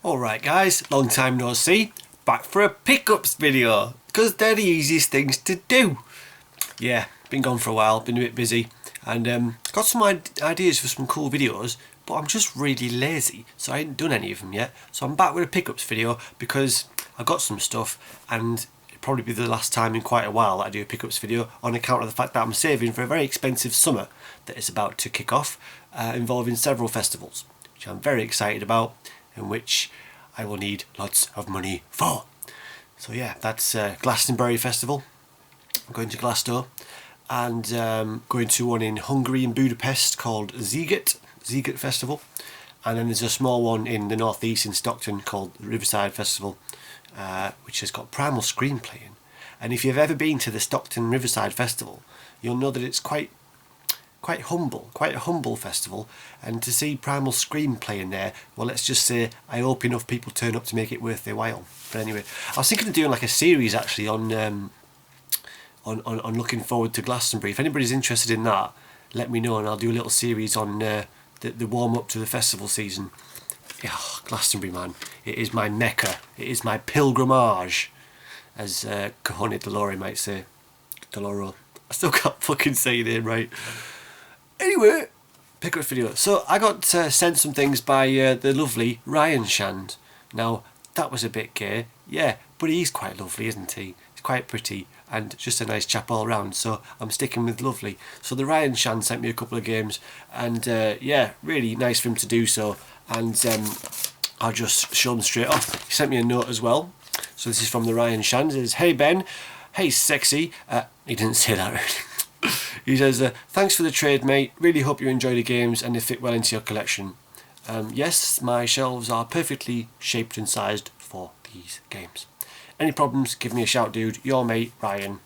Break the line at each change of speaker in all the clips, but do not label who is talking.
Alright guys, long time no see, back for a pickups video, because they're the easiest things to do. Yeah, been gone for a while, been a bit busy, and got some ideas for some cool videos, but I'm just really lazy, so I ain't done any of them yet. So I'm back with a pickups video because I got some stuff, and it'll probably be the last time in quite a while that I do a pickups video, on account of the fact that I'm saving for a very expensive summer that is about to kick off, involving several festivals, which I'm very excited about, in which I will need lots of money for. So yeah, that's Glastonbury Festival. I'm going to Glasgow, and going to one in Hungary in Budapest called Ziget Festival, and then there's a small one in the northeast in Stockton called Riverside Festival, which has got Primal Scream playing. And if you've ever been to the Stockton Riverside Festival, you'll know that it's quite a humble festival, and to see Primal Scream playing there, well, let's just say I hope enough people turn up to make it worth their while. But anyway, I was thinking of doing like a series actually on looking forward to Glastonbury. If anybody's interested in that, let me know and I'll do a little series on the warm up to the festival season. Oh, Glastonbury, man, it is my mecca, it is my pilgrimage, as Cojones Dolore might say. Doloro. I still can't fucking say your name right. Anyway, pickup video. So I got sent some things by the lovely Ryan Shand. Now, that was a bit gay, yeah, but he's quite lovely, isn't he? He's quite pretty and just a nice chap all round, so I'm sticking with lovely. So the Ryan Shand sent me a couple of games, and yeah, really nice for him to do so, and I'll just show them straight off. He sent me a note as well. So this is from the Ryan Shand. It says, "Hey Ben, hey sexy." He didn't say that really. He says, "Thanks for the trade, mate. Really hope you enjoy the games and they fit well into your collection. Yes, my shelves are perfectly shaped and sized for these games. Any problems, give me a shout, dude. Your mate, Ryan."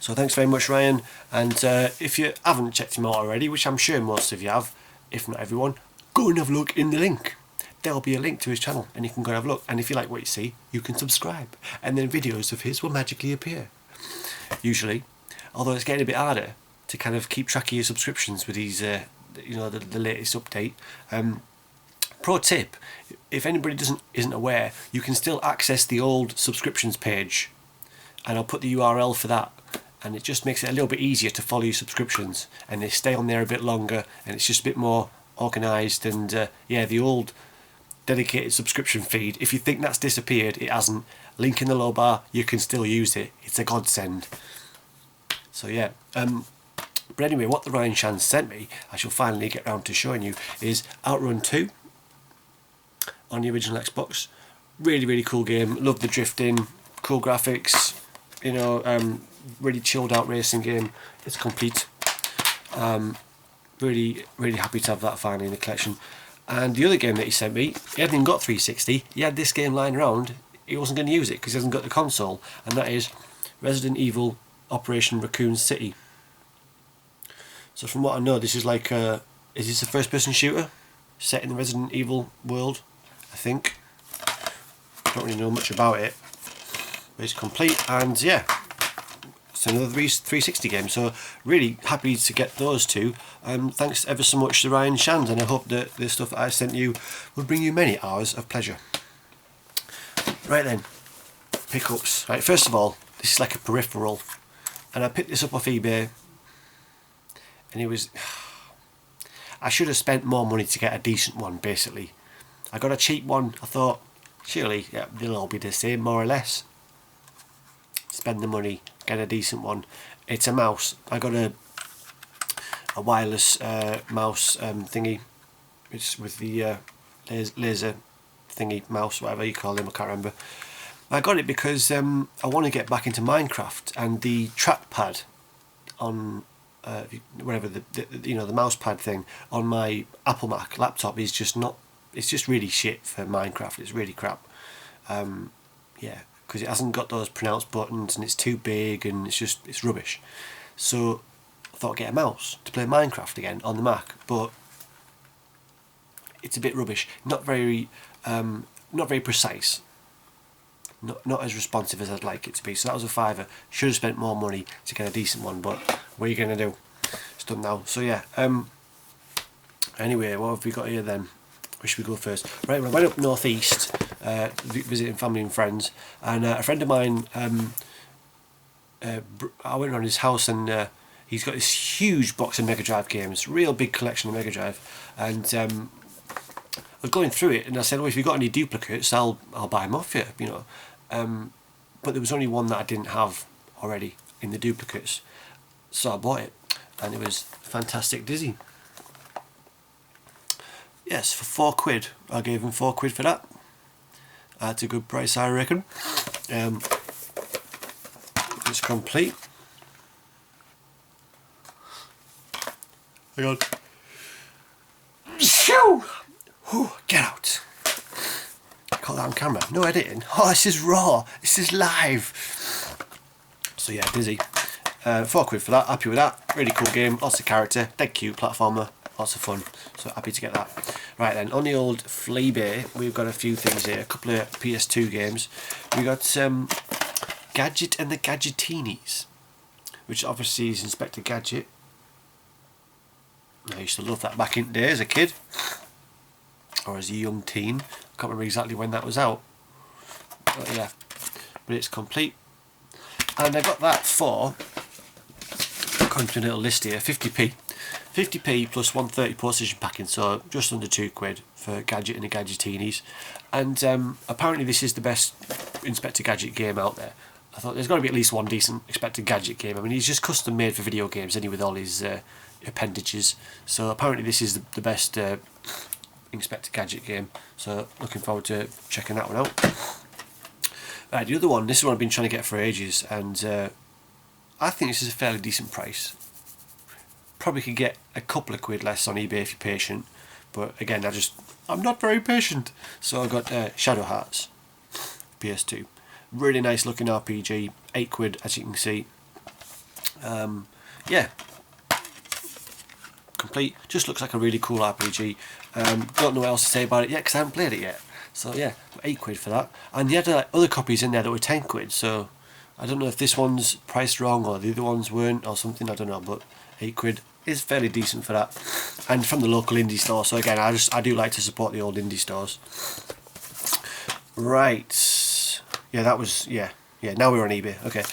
So thanks very much, Ryan. And if you haven't checked him out already, which I'm sure most of you have, if not everyone, go and have a look in the link. There'll be a link to his channel and you can go and have a look. And if you like what you see, you can subscribe. And then videos of his will magically appear. Usually. Although it's getting a bit harder to kind of keep track of your subscriptions with these, the latest update. Pro tip: if anybody isn't aware, you can still access the old subscriptions page, and I'll put the URL for that. And it just makes it a little bit easier to follow your subscriptions, and they stay on there a bit longer, and it's just a bit more organised. And yeah, the old dedicated subscription feed, if you think that's disappeared, it hasn't. Link in the low bar, you can still use it. It's a godsend. So yeah, but anyway, what the Ryan Shand sent me, I shall finally get round to showing you, is Outrun 2 on the original Xbox. Really, really cool game. Love the drifting, cool graphics, really chilled out racing game. It's complete. Really, really happy to have that finally in the collection. And the other game that he sent me, he hadn't even got 360. He had this game lying around. He wasn't going to use it because he hasn't got the console, and that is Resident Evil Operation Raccoon City. So from what I know, this is like is this a first-person shooter set in the Resident Evil world? I think. Don't really know much about it, but it's complete, and yeah, it's another 360 game. So really happy to get those two. Thanks ever so much to Ryan Shand, and I hope that the stuff that I sent you will bring you many hours of pleasure. Right then, pickups. Right, first of all, this is like a peripheral, and I picked this up off eBay, and it was, I should have spent more money to get a decent one. Basically, I got a cheap one. I thought, surely they'll all be the same more or less. Spend the money, get a decent one. It's a mouse. I got a wireless mouse thingy. It's with the laser thingy mouse, whatever you call them, I can't remember. I got it because I want to get back into Minecraft, and the trackpad on whatever the mouse pad thing on my Apple Mac laptop is just not. It's just really shit for Minecraft. It's really crap. Yeah, because it hasn't got those pronounced buttons, and it's too big, and it's rubbish. So I thought I'd get a mouse to play Minecraft again on the Mac, but it's a bit rubbish. Not very precise. Not as responsive as I'd like it to be. So that was a fiver. Should have spent more money to get a decent one, but what are you gonna do? It's done now. So yeah. Anyway, what have we got here then? where should we go first? Right, when I went up northeast, visiting family and friends, and a friend of mine, I went around his house and he's got this huge box of Mega Drive games, real big collection of Mega Drive, and I was going through it and I said, well, if you've got any duplicates, I'll buy them off you, you know. But there was only one that I didn't have already in the duplicates, so I bought it, and it was Fantastic Dizzy. Yes, for £4. I gave him £4 for that. That's a good price, I reckon. It's complete. Hang on. Shoo! Get out. I caught that on camera. No editing. Oh, this is raw. This is live. So yeah, Dizzy. £4 for that. Happy with that. Really cool game. Lots of character. Dead cute platformer. Lots of fun. So happy to get that. Right then, on the old Fleabay, we've got a few things here. A couple of PS2 games. We got Gadget and the Gadgetinis, which obviously is Inspector Gadget. I used to love that back in the day as a kid, or as a young teen. I can't remember exactly when that was out. But yeah, but it's complete. And I got that for, according to a little list here, 50p. 50p plus 130 postage and packing, so just under £2 for Gadget and the Gadgetinis. And apparently this is the best Inspector Gadget game out there. I thought there's got to be at least one decent Inspector Gadget game. I mean, he's just custom made for video games, anyway, with all his appendages. So apparently this is the best Inspector Gadget game. So looking forward to checking that one out. Right, the other one, this is one I've been trying to get for ages, and I think this is a fairly decent price. Probably could get a couple of quid less on eBay if you're patient, but again, I'm not very patient. So I got Shadow Hearts, PS2. Really nice looking RPG, £8 as you can see. Yeah, complete. Just looks like a really cool RPG. Don't know what else to say about it yet because I haven't played it yet. So yeah, £8 for that. And you had other copies in there that were £10. So I don't know if this one's priced wrong or the other ones weren't or something. I don't know, but £8 is fairly decent for that. And from the local indie store. So again, I do like to support the old indie stores. Right. Yeah, that was yeah. Now we're on eBay. Okay.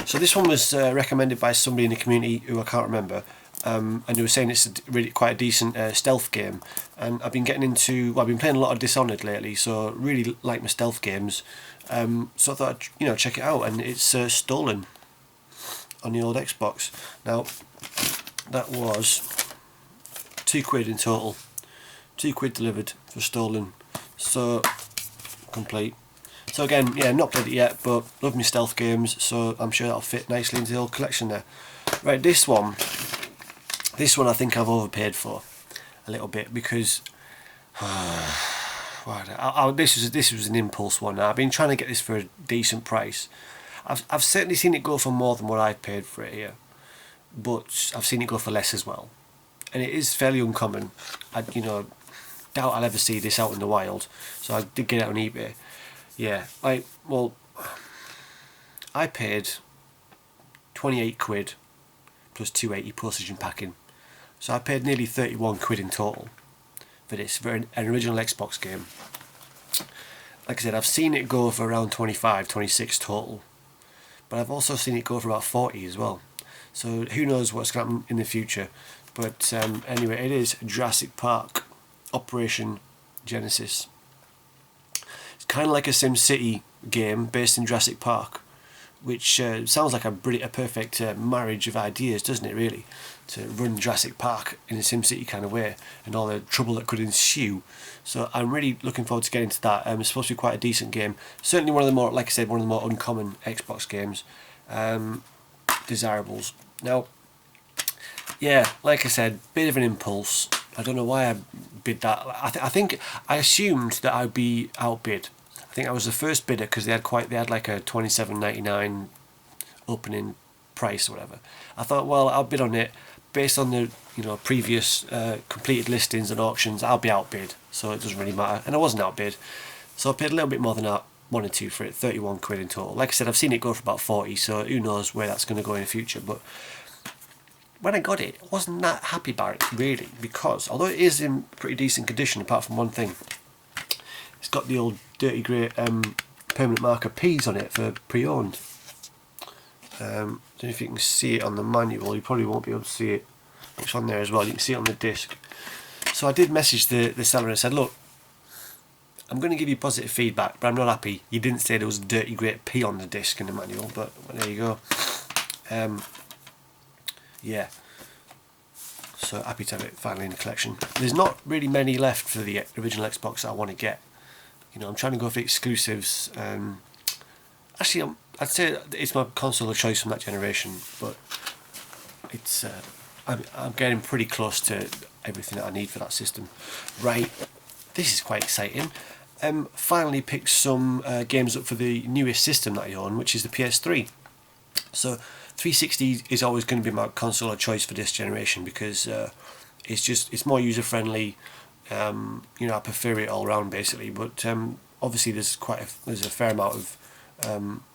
So this one was recommended by somebody in the community who I can't remember. And they were saying it's really quite a decent stealth game, and I've been getting into. Well, I've been playing a lot of Dishonored lately, so really like my stealth games. So I thought I'd, check it out, and it's Stolen on the old Xbox. Now that was £2 in total, £2 delivered for Stolen, so complete. So again, yeah, not played it yet, but love my stealth games, so I'm sure that'll fit nicely into the old collection there. Right, this one I think I've overpaid for a little bit because this was an impulse one. I've been trying to get this for a decent price. I've certainly seen it go for more than what I've paid for it here, but I've seen it go for less as well, and it is fairly uncommon. I doubt I'll ever see this out in the wild, so I did get it on eBay. Yeah, I paid £28 plus £2.80 postage and packing. So I paid nearly £31 in total for this, for an original Xbox game. Like I said, I've seen it go for around 25, 26 total, but I've also seen it go for about 40 as well. So who knows what's going to happen in the future. But anyway, it is Jurassic Park Operation Genesis. It's kind of like a SimCity game based in Jurassic Park, which sounds like a perfect marriage of ideas, doesn't it, really? To run Jurassic Park in a SimCity kind of way, and all the trouble that could ensue. So I'm really looking forward to getting into that. It's supposed to be quite a decent game. Certainly one of the more, like I said, one of the more uncommon Xbox games. Desirables. Now, yeah, like I said, bit of an impulse. I don't know why I bid that. I think I assumed that I'd be outbid. I think I was the first bidder because they had like a $27.99 opening price or whatever. I thought, well, I'll bid on it based on the previous completed listings and auctions. I'll be outbid, so it doesn't really matter. And I wasn't outbid, so I paid a little bit more than I wanted to for it. £31 in total. Like I said, I've seen it go for about 40, so who knows where that's going to go in the future. But when I got it, I wasn't that happy about it really, because although it is in pretty decent condition apart from one thing, it's got the old dirty grey permanent marker P's on it for pre-owned. Don't know if you can see it on the manual. You probably won't be able to see it. It's on there as well. You can see it on the disc. So I did message the seller and said, look, I'm going to give you positive feedback, but I'm not happy. You didn't say there was a dirty grey P on the disc in the manual, but well, there you go. Yeah. So happy to have it finally in the collection. There's not really many left for the original Xbox that I want to get. You know, I'm trying to go for exclusives. Actually, I'd say it's my console of choice from that generation, but it's I'm getting pretty close to everything that I need for that system. Right, this is quite exciting. Finally picked some games up for the newest system that I own, which is the PS3. So 360 is always going to be my console of choice for this generation because it's more user friendly. You know, I prefer it all around basically, but obviously there's a fair amount of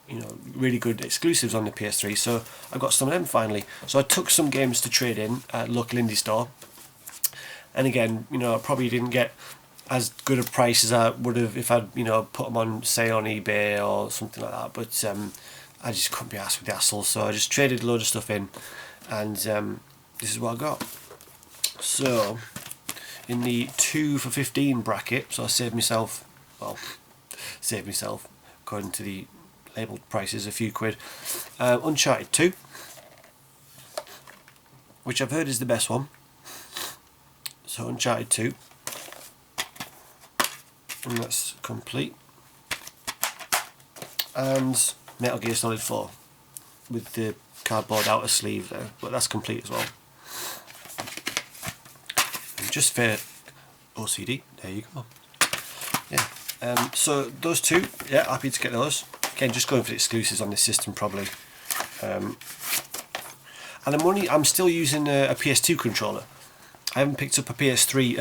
you know, really good exclusives on the PS3, so I got some of them finally. So I took some games to trade in at local indie store, and again, you know, I probably didn't get as good a price as I would have if I'd, you know, put them on sale on eBay or something like that, but I just couldn't be asked with the hassle, so I just traded a load of stuff in, and this is what I got. So in the 2 for 15 bracket, so I saved myself according to the labelled prices, a few quid. Uncharted 2, which I've heard is the best one. So Uncharted 2, and that's complete. And Metal Gear Solid 4 with the cardboard outer sleeve there, but that's complete as well. And just for OCD, there you go. Yeah. So those two, yeah, happy to get those. Again, just going for the exclusives on this system probably. And I'm still using a PS2 controller. I haven't picked up a PS3,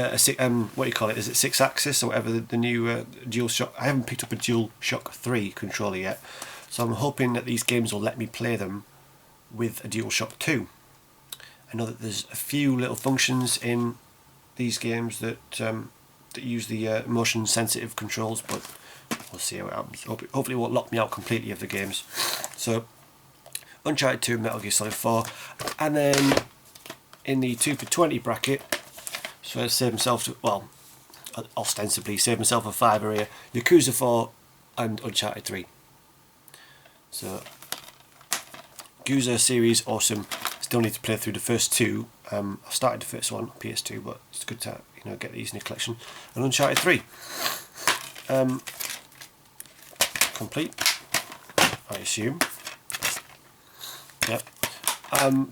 what do you call it? Is it 6-axis or whatever the new DualShock? I haven't picked up a DualShock 3 controller yet, so I'm hoping that these games will let me play them with a DualShock 2. I know that there's a few little functions in these games that use the motion-sensitive controls, but we'll see how it happens. Hopefully it won't lock me out completely of the games. So Uncharted 2, Metal Gear Solid 4, and then in the 2 for 20 bracket, so I saved myself, ostensibly saved myself a fiver here, Yakuza 4 and Uncharted 3. So Yakuza series, awesome. Still need to play through the first two. I've started the first one on PS2, but it's good to, you know, get these in the collection. And Uncharted 3, complete, I assume. Yep.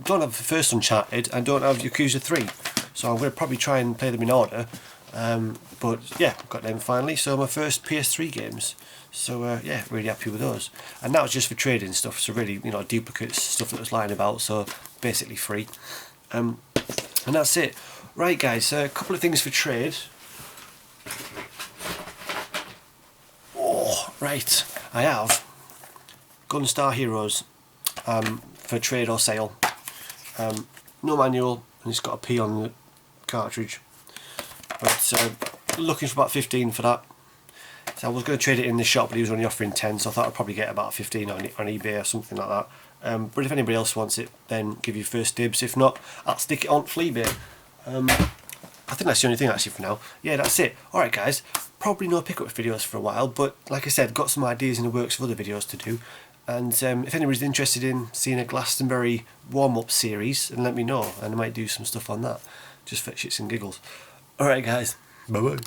Don't have the first Uncharted and don't have Yakuza 3, so I'm going to probably try and play them in order. But yeah, got them finally. So my first PS3 games. So yeah, really happy with those. And that was just for trading stuff. So really, you know, duplicates, stuff that was lying about. So basically free. And that's it. Right, guys. A couple of things for trade. Oh, right. I have Gunstar Heroes. For trade or sale. No manual, and it's got a P on the cartridge, but looking for about 15 for that. So I was going to trade it in the shop, but he was only offering 10, so I thought I'd probably get about 15 on eBay or something like that. But if anybody else wants it, then give you first dibs. If not, I'll stick it on Fleabay. I think that's the only thing actually for now. Yeah, that's it. Alright guys, probably no pickup videos for a while, but like I said, got some ideas in the works of other videos to do. And if anybody's interested in seeing a Glastonbury warm-up series, then let me know, and I might do some stuff on that, just for shits and giggles. Alright guys, bye bye.